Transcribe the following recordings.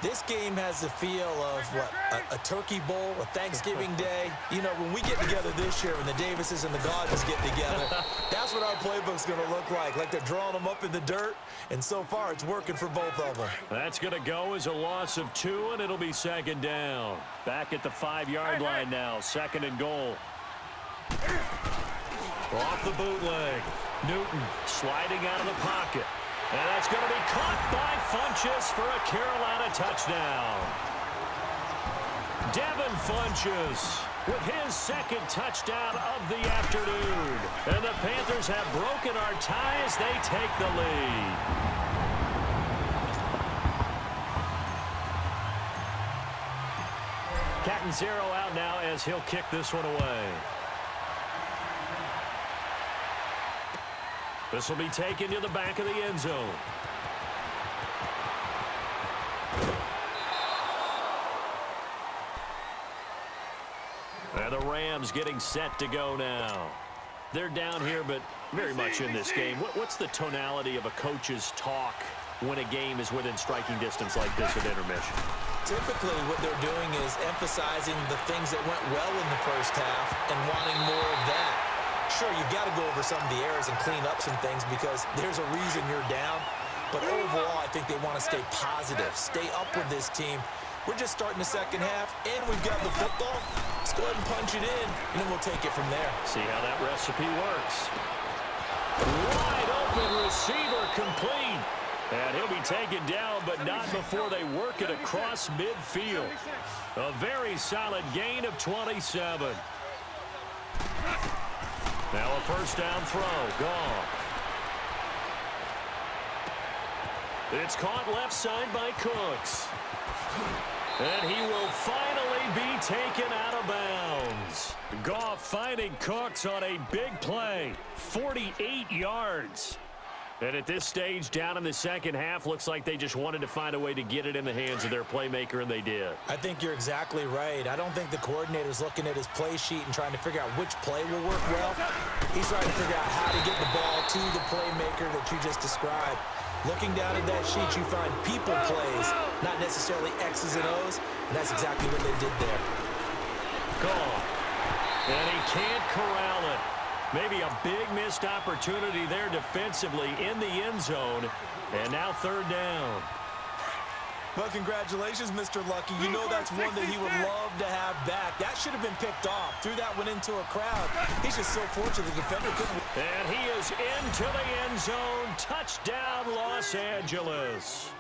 This game has the feel of, what, a turkey bowl, a Thanksgiving day. You know, when we get together this year, when the Davises and the Gaudens get together, that's what our playbook's going to look like they're drawing them up in the dirt, and so far it's working for both of them. That's going to go as a loss of 2, and it'll be second down. Back at the 5-yard line now, second and goal. Off the bootleg. Newton sliding out of the pocket. And that's going to be caught by Funchess for a Carolina touchdown. Devin Funchess with his second touchdown of the afternoon. And the Panthers have broken our tie as they take the lead. Catanzaro out now as he'll kick this one away. This will be taken to the back of the end zone. And the Rams getting set to go now. They're down here, but very much in this game. What's the tonality of a coach's talk when a game is within striking distance like this at intermission? Typically, what they're doing is emphasizing the things that went well in the first half and wanting more of that. Sure, you've got to go over some of the errors and clean up some things because there's a reason you're down. But overall, I think they want to stay positive, stay up with this team. We're just starting the second half, and we've got the football. Let's go ahead and punch it in, and then we'll take it from there. See how that recipe works. Wide open receiver complete. And he'll be taken down, but not before they work it across midfield. A very solid gain of 27. Now a first down throw. Gone. It's caught left side by Cooks. And he will finally be taken out of bounds. Goff finding Cooks on a big play. 48 yards. And at this stage, down in the second half, looks like they just wanted to find a way to get it in the hands of their playmaker, and they did. I think you're exactly right. I don't think the coordinator's looking at his play sheet and trying to figure out which play will work well. He's trying to figure out how to get the ball to the playmaker that you just described. Looking down at that sheet, you find people plays, not necessarily X's and O's, and that's exactly what they did there. Gone. And he can't corral it. Maybe a big missed opportunity there defensively in the end zone. And now third down. Well, congratulations, Mr. Lucky. You know that's one that he would love to have back. That should have been picked off. Threw that one into a crowd. He's just so fortunate the defender couldn't. And he is into the end zone. Touchdown, Los Angeles.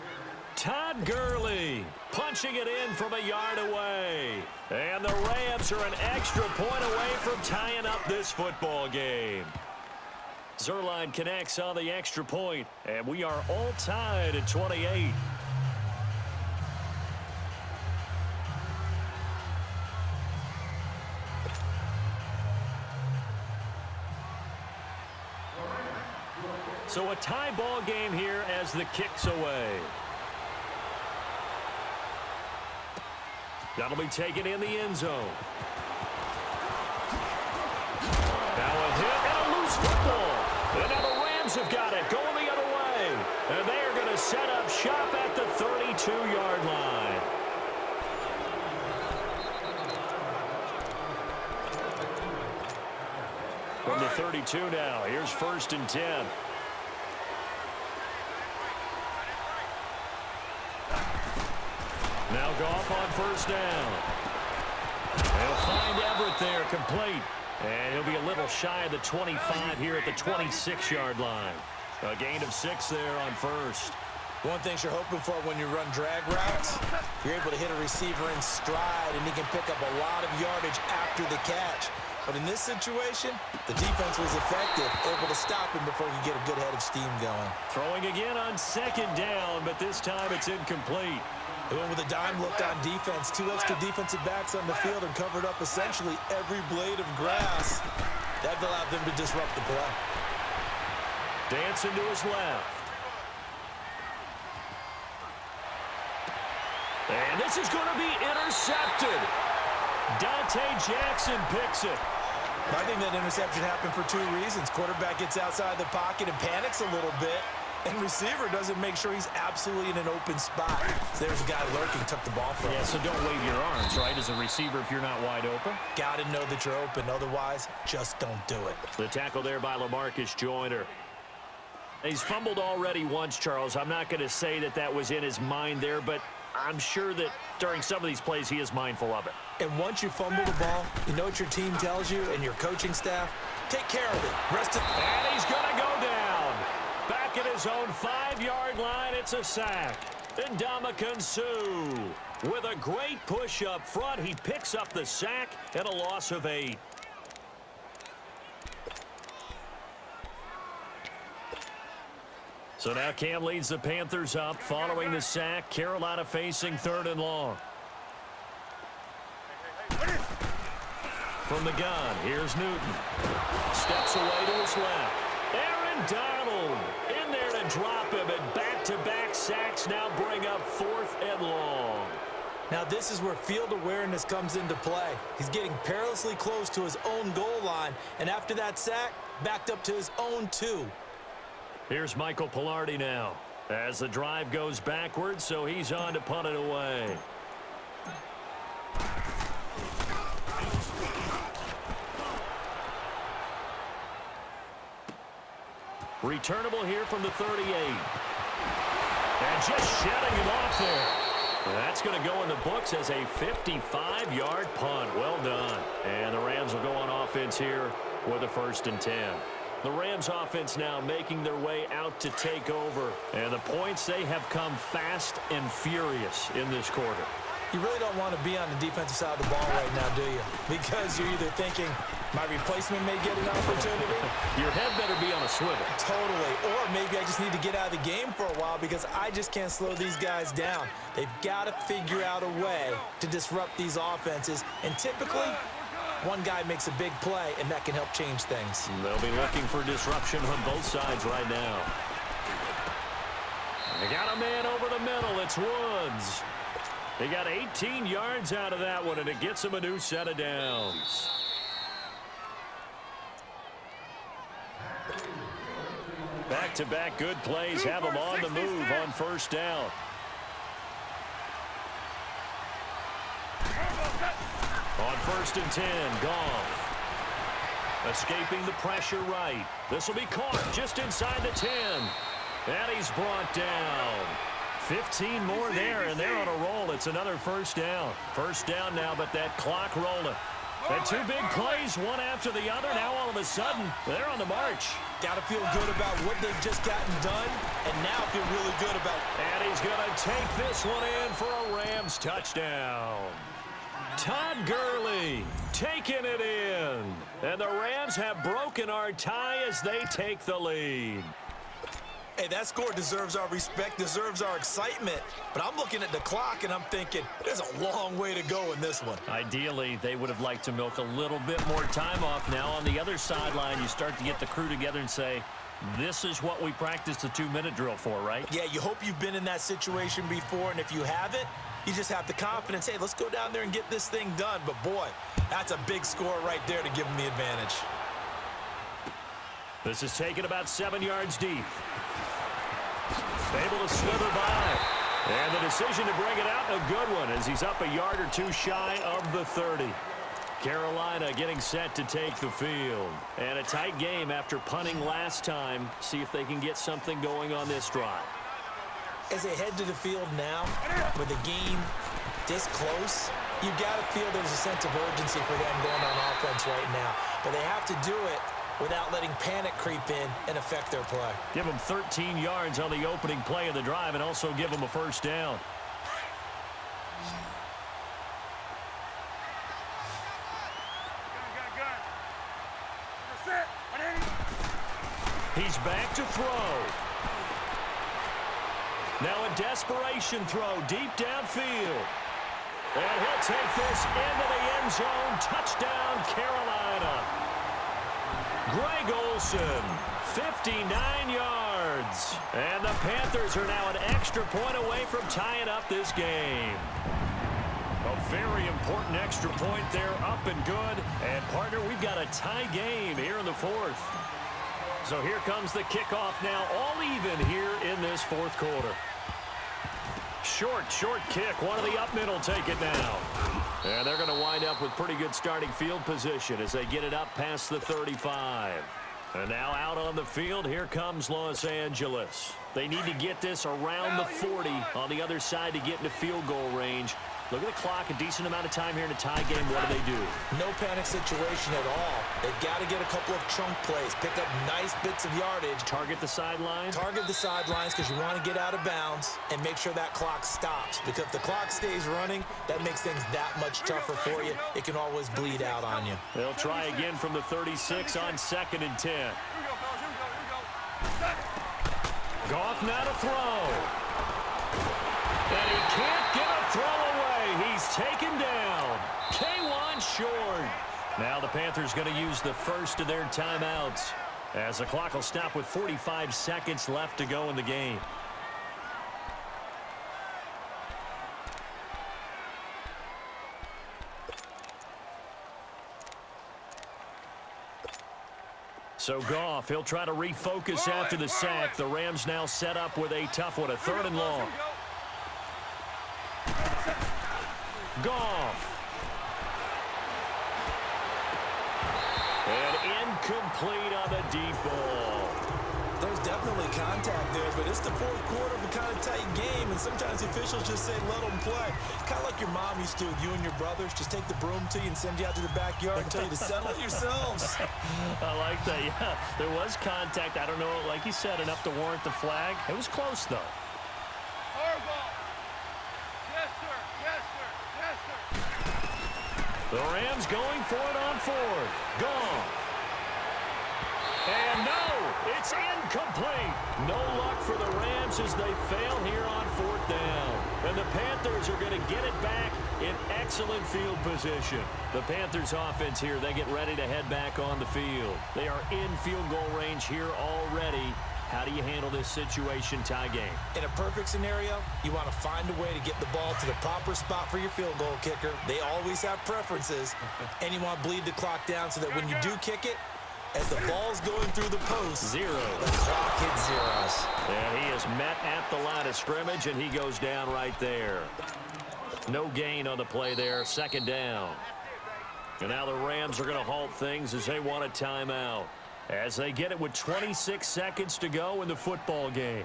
Todd Gurley punching it in from a yard away. And the Rams are an extra point away from tying up this football game. Zerline connects on the extra point, and we are all tied at 28. So a tie ball game here as the kick's away. That'll be taken in the end zone. Now a hit and a loose football. And now the Rams have got it going the other way. And they are going to set up shop at the 32-yard line. From the 32 now, here's first and 10. Now Goff on first down. They'll find Everett there, complete. And he'll be a little shy of the 25 here at the 26-yard line. A gain of 6 there on first. One thing you're hoping for when you run drag routes, you're able to hit a receiver in stride, and he can pick up a lot of yardage after the catch. But in this situation, the defense was effective, able to stop him before he get a good head of steam going. Throwing again on second down, but this time it's incomplete. They went with a dime look on defense. 2 extra defensive backs on the field and covered up essentially every blade of grass. That allowed them to disrupt the play. Dancing to his left. And this is going to be intercepted. Dante Jackson picks it. I think that interception happened for 2 reasons. Quarterback gets outside the pocket and panics a little bit. And receiver doesn't make sure he's absolutely in an open spot. So there's a guy lurking, took the ball from him. Yeah, so don't wave your arms, right, as a receiver if you're not wide open. Got to know that you're open. Otherwise, just don't do it. The tackle there by LaMarcus Joyner. He's fumbled already once, Charles. I'm not going to say that that was in his mind there, but I'm sure that during some of these plays he is mindful of it. And once you fumble the ball, you know what your team tells you and your coaching staff? Take care of it. Rest it. And he's going to go down. Back at his own 5-yard line, it's a sack. And Ndamukong Suh with a great push up front. He picks up the sack and a loss of 8. So now Cam leads the Panthers up following the sack. Carolina facing 3rd and long. From the gun, here's Newton. Steps away to his left. Aaron Donald in there to drop him, and back-to-back sacks now bring up 4th and long. Now this is where field awareness comes into play. He's getting perilously close to his own goal line, and after that sack, backed up to his own 2. Here's Michael Pilardi now as the drive goes backwards, so he's on to punt it away. Returnable here from the 38. And just shedding him off there. That's going to go in the books as a 55-yard punt. Well done. And the Rams will go on offense here with a 1st and 10. The Rams offense now making their way out to take over. And the points, they have come fast and furious in this quarter. You really don't want to be on the defensive side of the ball right now, do you? Because you're either thinking, my replacement may get an opportunity. Your head better be on a swivel. Totally. Or maybe I just need to get out of the game for a while because I just can't slow these guys down. They've got to figure out a way to disrupt these offenses. And typically, one guy makes a big play, and that can help change things. They'll be looking for disruption on both sides right now. They got a man over the middle. It's Woods. They got 18 yards out of that one, and it gets them a new set of downs. Back-to-back good plays have them on the move on 1st down. On 1st and 10, Goff. Escaping the pressure right. This will be caught just inside the 10. And he's brought down. 15 more there, and they're on a roll. It's another 1st down. 1st down now, but that clock rolling. And 2 big plays, one after the other. Now all of a sudden, they're on the march. Got to feel good about what they've just gotten done, and now feel really good about it. And he's going to take this one in for a Rams touchdown. Todd Gurley taking it in. And the Rams have broken our tie as they take the lead. Hey, that score deserves our respect, deserves our excitement. But I'm looking at the clock, and I'm thinking, there's a long way to go in this one. Ideally, they would have liked to milk a little bit more time off now. On the other sideline, you start to get the crew together and say, this is what we practiced the 2-minute drill for, right? Yeah, you hope you've been in that situation before, and if you haven't, you just have the confidence, hey, let's go down there and get this thing done. But, boy, that's a big score right there to give them the advantage. This is taken about 7 yards deep. Able to slither by. And the decision to bring it out, a good one, as he's up a yard or 2 shy of the 30. Carolina getting set to take the field. And a tight game after punting last time. See if they can get something going on this drive. As they head to the field now, with the game this close, you've got to feel there's a sense of urgency for them going on offense right now. But they have to do it without letting panic creep in and affect their play. Give them 13 yards on the opening play of the drive and also give them a 1st down. He's back to throw. Now a desperation throw deep downfield. And he'll take this into the end zone. Touchdown, Carolina. Greg Olsen, 59 yards. And the Panthers are now an extra point away from tying up this game. A very important extra point there, up and good. And, partner, we've got a tie game here in the 4th. So here comes the kickoff now, all even here in this fourth quarter. Short kick. One of the up middle take it now. And they're going to wind up with pretty good starting field position as they get it up past the 35. And now out on the field, here comes Los Angeles. They need to get this around the 40 on the other side to get into field goal range. Look at the clock, a decent amount of time here in a tie game. What do? No panic situation at all. They've got to get a couple of chunk plays, pick up nice bits of yardage. Target the sideline? Target the sidelines because you want to get out of bounds and make sure that clock stops. Because if the clock stays running, that makes things that much tougher for you. It can always bleed out on you. They'll try again from the 36 on 2nd and 10. Goff now to throw. And he can't get a throw away. He's taken down. K1 short. Now the Panthers going to use the first of their timeouts as the clock will stop with 45 seconds left to go in the game. So Goff, he'll try to refocus after the sack. The Rams now set up with a tough one, a 3rd and long. Goff. And incomplete on the deep ball. There's definitely contact there, but it's the fourth quarter of a kind of tight game, and sometimes officials just say let them play. Kind of like your mom used to with you and your brothers. Just take the broom to you and send you out to the backyard and tell you to settle it yourselves. I like that, yeah. There was contact. I don't know, like you said, enough to warrant the flag. It was close, though. The Rams going for it on 4th. Gone. And no, it's incomplete. No luck for the Rams as they fail here on 4th down. And the Panthers are going to get it back in excellent field position. The Panthers offense here, they get ready to head back on the field. They are in field goal range here already. How do you handle this situation, tie game? In a perfect scenario, you want to find a way to get the ball to the proper spot for your field goal kicker. They always have preferences. And you want to bleed the clock down so that when you do kick it, as the ball's going through the post, zero. The clock hits zeros. And he is met at the line of scrimmage, and he goes down right there. No gain on the play there, 2nd down. And now the Rams are going to halt things as they want a timeout, as they get it with 26 seconds to go in the football game.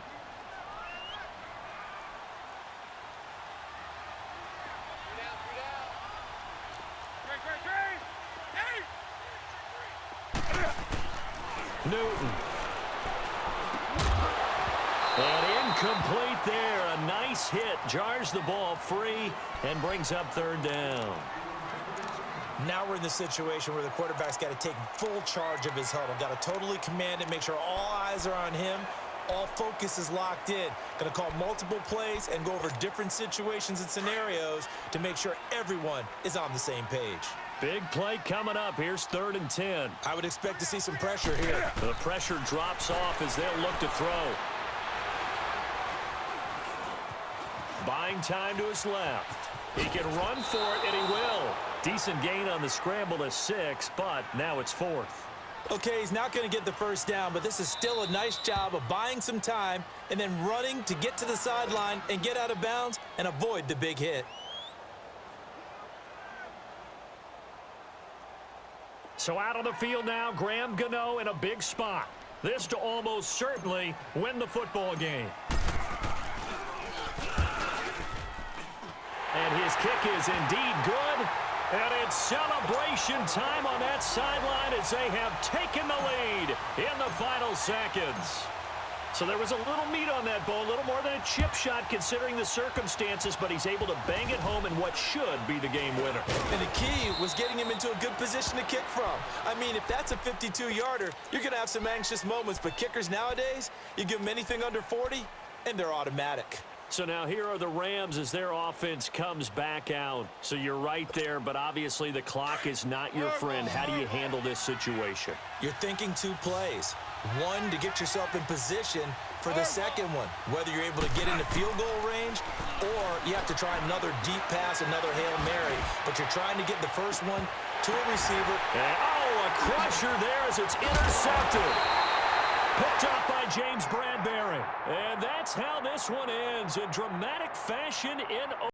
Newton. And incomplete there. A nice hit. Jars the ball free and brings up 3rd down. Now we're in the situation where the quarterback's got to take full charge of his huddle. Got to totally command it, make sure all eyes are on him. All focus is locked in. Going to call multiple plays and go over different situations and scenarios to make sure everyone is on the same page. Big play coming up. Here's 3rd and 10. I would expect to see some pressure here. The pressure drops off as they'll look to throw. Buying time to his left. He can run for it, and he will. Decent gain on the scramble to 6, but now it's 4th. Okay, he's not going to get the first down, but this is still a nice job of buying some time and then running to get to the sideline and get out of bounds and avoid the big hit. So out on the field now, Graham Gano in a big spot. This to almost certainly win the football game. And his kick is indeed good. And it's celebration time on that sideline as they have taken the lead in the final seconds. So there was a little meat on that ball, a little more than a chip shot considering the circumstances, but he's able to bang it home in what should be the game winner. And the key was getting him into a good position to kick from. I mean, if that's a 52-yarder, you're going to have some anxious moments, but kickers nowadays, you give them anything under 40, and they're automatic. So now here are the Rams as their offense comes back out. So you're right there, but obviously the clock is not your friend. How do you handle this situation? You're thinking 2 plays. One, to get yourself in position for the second one, whether you're able to get into field goal range or you have to try another deep pass, another Hail Mary. But you're trying to get the first one to a receiver. And, oh, a crusher there as it's intercepted. Picked up by James Bradbury. And that's how this one ends in dramatic fashion in